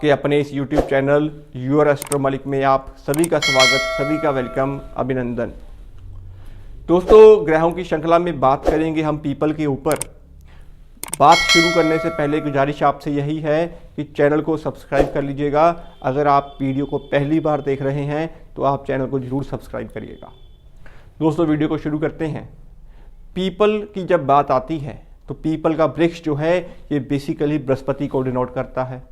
आपके अपने इस YouTube channel your astro Malik में आप सभी का स्वागत, सभी का वेलकम, अभिनंदन। दोस्तों, ग्रहों की श्रृंखला में बात करेंगे हम पीपल के ऊपर। बात शुरू करने से पहले गुजारिश आपसे यही है कि चैनल को सब्सक्राइब कर लीजिएगा। अगर आप वीडियो को पहली बार देख रहे हैं तो आप चैनल को जरूर सब्सक्राइब करिएगा। दोस्तों, वीडियो को शुरू करते हैं। पीपल की जब बात आती है तो पीपल का वृक्ष जो है ये बेसिकली बृहस्पति को डिनोट करता है।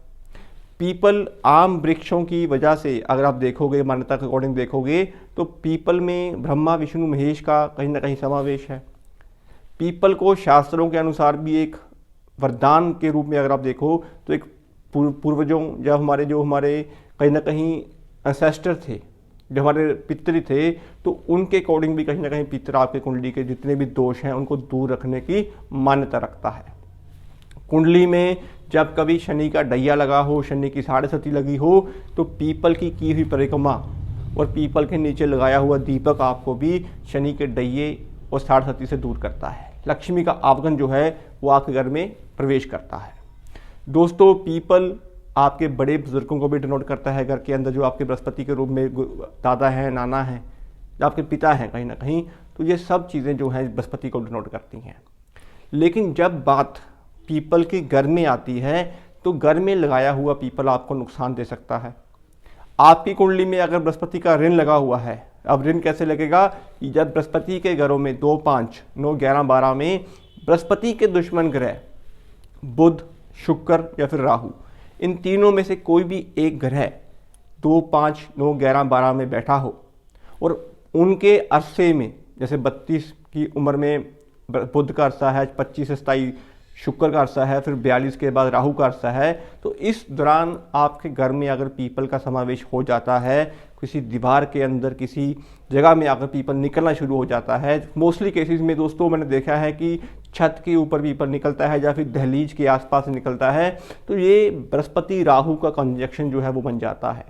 पीपल आम वृक्षों की वजह से अगर आप देखोगे, मान्यता के अकॉर्डिंग देखोगे तो पीपल में ब्रह्मा विष्णु महेश का कहीं ना कहीं समावेश है। पीपल को शास्त्रों के अनुसार भी एक वरदान के रूप में अगर आप देखो तो एक पूर्वजों जब हमारे कहीं ना कहीं एंसेस्टर थे, जो हमारे पितृ थे, तो उनके अकॉर्डिंग भी कहीं ना कहीं पितृ आपके कुंडली के जितने भी दोष हैं उनको दूर रखने की मान्यता रखता है। कुंडली में जब कभी शनि का डैया लगा हो, शनि की साढ़े सती लगी हो, तो पीपल की हुई परिक्रमा और पीपल के नीचे लगाया हुआ दीपक आपको भी शनि के डैये और साढ़े सती से दूर करता है। लक्ष्मी का आगमन जो है वो आपके घर में प्रवेश करता है। दोस्तों, पीपल आपके बड़े बुजुर्गों को भी डिनोट करता है। घर के अंदर जो आपके बृहस्पति के रूप में दादा हैं, नाना हैं, आपके पिता हैं कहीं ना कहीं, तो ये सब चीज़ें जो हैं बृहस्पति को डिनोट करती हैं। लेकिन जब बात पीपल के घर में आती है तो घर में लगाया हुआ पीपल आपको नुकसान दे सकता है। आपकी कुंडली में अगर बृहस्पति का ऋण लगा हुआ है, अब ऋण कैसे लगेगा कि जब बृहस्पति के घरों में 2, 5, 9, 11, 12 में बृहस्पति के दुश्मन ग्रह बुध, शुक्र या फिर राहु, इन तीनों में से कोई भी एक ग्रह 2, 5, 9, 11, 12 में बैठा हो और उनके अरसे में, जैसे 32 की उम्र में बुध का अरसा है, 25 से 27 शुक्र का अरसा है, फिर 42 के बाद राहु का अरसा है, तो इस दौरान आपके घर में अगर पीपल का समावेश हो जाता है, किसी दीवार के अंदर किसी जगह में अगर पीपल निकलना शुरू हो जाता है, मोस्टली केसेस में दोस्तों मैंने देखा है कि छत के ऊपर पीपल निकलता है या फिर दहलीज के आसपास निकलता है, तो ये बृहस्पति राहु का कंजक्शन जो है वो बन जाता है।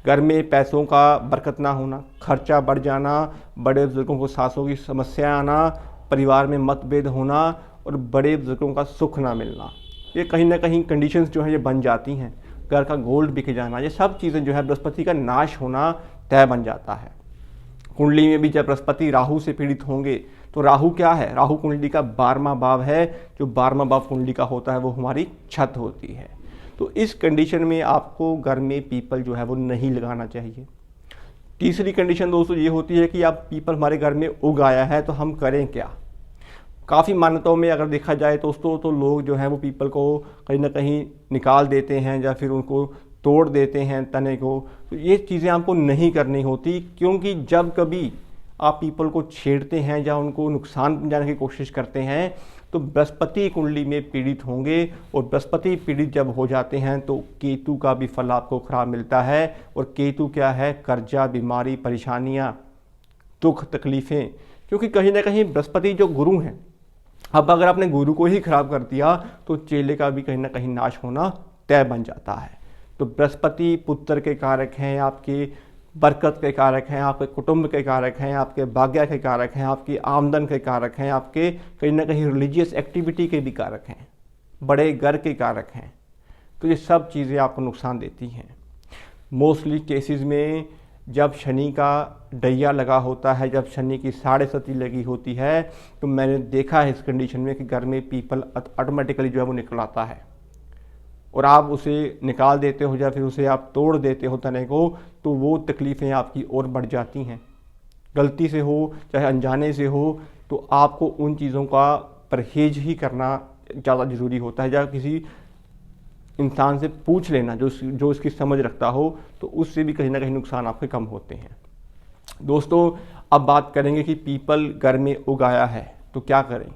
घर में पैसों का बरकत ना होना, खर्चा बढ़ जाना, बड़े बुजुर्गों को सांसों की समस्या आना, परिवार में मतभेद होना और बड़े बुजुर्गों का सुख ना मिलना, ये कहीं ना कहीं कंडीशंस जो है ये बन जाती हैं। घर का गोल्ड बिक जाना, ये सब चीज़ें जो है बृहस्पति का नाश होना तय बन जाता है। कुंडली में भी जब बृहस्पति राहु से पीड़ित होंगे तो राहु क्या है, राहु कुंडली का 12वां भाव है। जो 12वां भाव कुंडली का होता है वो हमारी छत होती है। तो इस कंडीशन में आपको घर में पीपल जो है वो नहीं लगाना चाहिए। तीसरी कंडीशन दोस्तों ये होती है कि आप पीपल हमारे घर में उग आया है तो हम करें क्या। काफ़ी मान्यताओं में अगर देखा जाए दोस्तों तो लोग जो हैं वो पीपल को कहीं ना कहीं निकाल देते हैं या फिर उनको तोड़ देते हैं तने को। तो ये चीज़ें आपको नहीं करनी होती, क्योंकि जब कभी आप पीपल को छेड़ते हैं या उनको नुकसान पहुंचाने की कोशिश करते हैं तो बृहस्पति कुंडली में पीड़ित होंगे, और बृहस्पति पीड़ित जब हो जाते हैं तो केतु का भी फल आपको खराब मिलता है। और केतु क्या है, कर्जा, बीमारी, परेशानियाँ, दुख, तकलीफ़ें, क्योंकि कहीं ना कहीं बृहस्पति जो गुरु हैं, अब अगर आपने गुरु को ही खराब कर दिया तो चेले का भी कहीं ना कहीं नाश होना तय बन जाता है। तो बृहस्पति पुत्र के कारक हैं, आपके बरकत के कारक हैं, आपके कुटुंब के कारक हैं, आपके भाग्य के कारक हैं, आपकी आमदन के कारक हैं, आपके कहीं ना कहीं रिलीजियस एक्टिविटी के भी कारक हैं, बड़े घर के कारक हैं। तो ये सब चीज़ें आपको नुकसान देती हैं। मोस्टली केसेस में जब शनि का डैया लगा होता है, जब शनि की साढ़े सती लगी होती है, तो मैंने देखा है इस कंडीशन में कि घर में पीपल ऑटोमेटिकली जो है वो निकल आता है और आप उसे निकाल देते हो या फिर उसे आप तोड़ देते हो तने को, तो वो तकलीफ़ें आपकी और बढ़ जाती हैं। गलती से हो चाहे अनजाने से हो, तो आपको उन चीज़ों का परहेज ही करना ज़्यादा ज़रूरी होता है, या किसी इंसान से पूछ लेना जो इसकी समझ रखता हो, तो उससे भी कहीं ना कहीं नुकसान आपके कम होते हैं। दोस्तों, अब बात करेंगे कि पीपल घर में उगाया है तो क्या करें।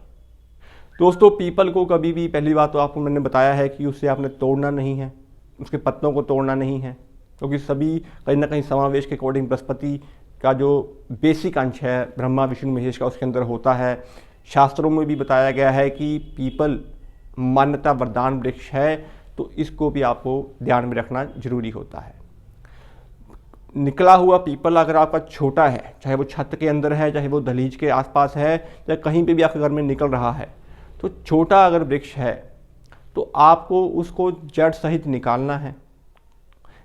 दोस्तों, पीपल को कभी भी, पहली बात तो आपको मैंने बताया है कि उसे आपने तोड़ना नहीं है, उसके पत्तों को तोड़ना नहीं है, क्योंकि सभी कहीं ना कहीं समावेश के अकॉर्डिंग बृहस्पति का जो बेसिक अंश है ब्रह्मा विष्णु महेश का उसके अंदर होता है। शास्त्रों में भी बताया गया है कि पीपल मान्यता वरदान वृक्ष है, तो इसको भी आपको ध्यान में रखना जरूरी होता है। निकला हुआ पीपल अगर आपका छोटा है, चाहे वो छत के अंदर है, चाहे वो दहलीज के आसपास है, या कहीं पे भी आपके घर में निकल रहा है, तो छोटा अगर वृक्ष है तो आपको उसको जड़ सहित निकालना है।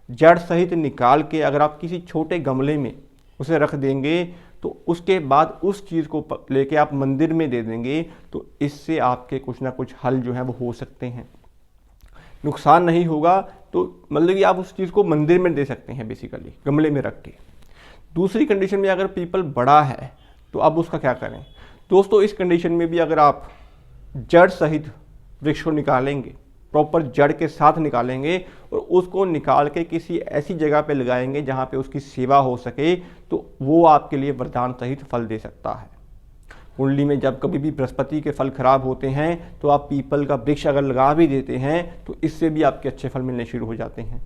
जड़ सहित निकाल के अगर आप किसी छोटे गमले में उसे रख देंगे तो उसके बाद उस चीज़ को लेके आप मंदिर में दे देंगे तो इससे आपके कुछ ना कुछ हल जो है वो हो सकते हैं, नुकसान नहीं होगा। तो मतलब कि आप उस चीज़ को मंदिर में दे सकते हैं बेसिकली गमले में रख के। दूसरी कंडीशन में अगर पीपल बड़ा है तो अब उसका क्या करें दोस्तों, इस कंडीशन में भी अगर आप जड़ सहित वृक्ष को निकालेंगे, प्रॉपर जड़ के साथ निकालेंगे और उसको निकाल के किसी ऐसी जगह पे लगाएंगे जहाँ पे उसकी सेवा हो सके, तो वो आपके लिए वरदान सहित फल दे सकता है। कुंडली में जब कभी भी बृहस्पति के फल खराब होते हैं तो आप पीपल का वृक्ष अगर लगा भी देते हैं तो इससे भी आपके अच्छे फल मिलने शुरू हो जाते हैं।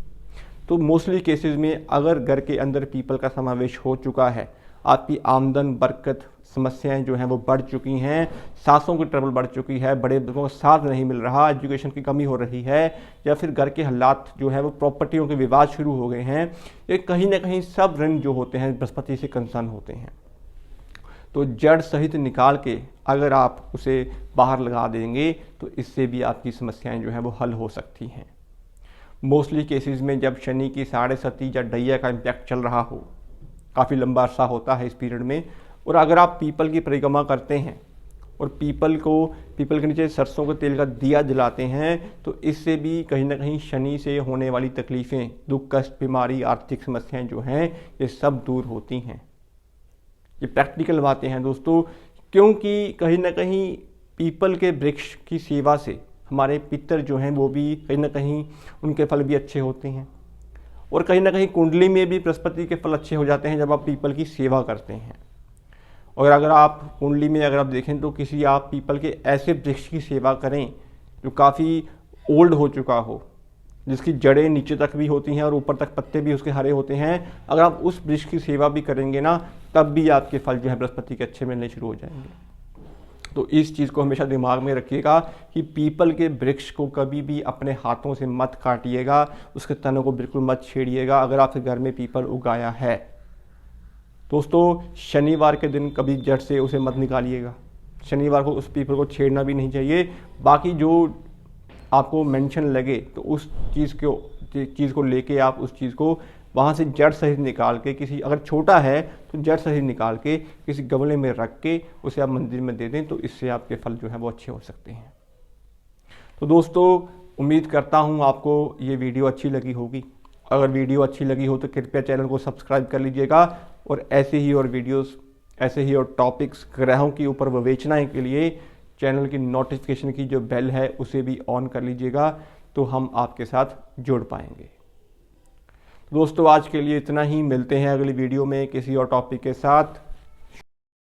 तो मोस्टली केसेस में अगर घर के अंदर पीपल का समावेश हो चुका है, आपकी आमदन बरकत समस्याएं जो हैं वो बढ़ चुकी हैं, सांसों की ट्रबल बढ़ चुकी है, बड़े लोगों को साथ नहीं मिल रहा, एजुकेशन की कमी हो रही है, या फिर घर के हालात जो है वो प्रॉपर्टियों के विवाद शुरू हो गए हैं, ये कहीं ना कहीं सब रंग जो होते हैं बृहस्पति से कंसर्न होते हैं। तो जड़ सहित निकाल के अगर आप उसे बाहर लगा देंगे तो इससे भी आपकी समस्याएं जो हैं वो हल हो सकती हैं। मोस्टली केसेस में जब शनि की 7.5 या डैया का इम्पैक्ट चल रहा हो, काफ़ी लंबा अरसा होता है इस पीरियड में, और अगर आप पीपल की परिक्रमा करते हैं और पीपल के नीचे सरसों के तेल का दिया जलाते हैं तो इससे भी कहीं ना कहीं शनि से होने वाली तकलीफ़ें, दुख कष्ट, बीमारी, आर्थिक समस्याएं जो हैं ये सब दूर होती हैं। ये प्रैक्टिकल बातें हैं दोस्तों, क्योंकि कहीं ना कहीं पीपल के वृक्ष की सेवा से हमारे पितर जो हैं वो भी कहीं ना कहीं उनके फल भी अच्छे होते हैं, और कहीं ना कहीं कुंडली में भी बृहस्पति के फल अच्छे हो जाते हैं जब आप पीपल की सेवा करते हैं। और अगर आप कुंडली में अगर आप देखें तो किसी आप पीपल के ऐसे वृक्ष की सेवा करें जो काफ़ी ओल्ड हो चुका हो, जिसकी जड़ें नीचे तक भी होती हैं और ऊपर तक पत्ते भी उसके हरे होते हैं, अगर आप उस वृक्ष की सेवा भी करेंगे ना तब भी आपके फल जो है बृहस्पति के अच्छे मिलने शुरू हो जाएंगे। तो इस चीज़ को हमेशा दिमाग में रखिएगा कि पीपल के वृक्ष को कभी भी अपने हाथों से मत काटिएगा, उसके तनों को बिल्कुल मत छेड़िएगा अगर आपके घर में पीपल उगाया है। दोस्तों शनिवार के दिन कभी जड़ से उसे मत निकालिएगा, शनिवार को उस पीपल को छेड़ना भी नहीं चाहिए। बाकी जो आपको मेंशन लगे तो उस चीज़ को लेके आप उस चीज़ को वहाँ से जड़ सहित निकाल के किसी, अगर छोटा है तो जड़ सहित निकाल के किसी गमले में रख के उसे आप मंदिर में दे दें तो इससे आपके फल जो है वो अच्छे हो सकते हैं। तो दोस्तों उम्मीद करता हूँ आपको ये वीडियो अच्छी लगी होगी। अगर वीडियो अच्छी लगी हो तो कृपया चैनल को सब्सक्राइब कर लीजिएगा, और ऐसे ही और वीडियोस, ऐसे ही और टॉपिक्स ग्रहों के ऊपर विवेचनाएं के लिए चैनल की नोटिफिकेशन की जो बेल है उसे भी ऑन कर लीजिएगा, तो हम आपके साथ जुड़ पाएंगे। दोस्तों आज के लिए इतना ही, मिलते हैं अगली वीडियो में किसी और टॉपिक के साथ।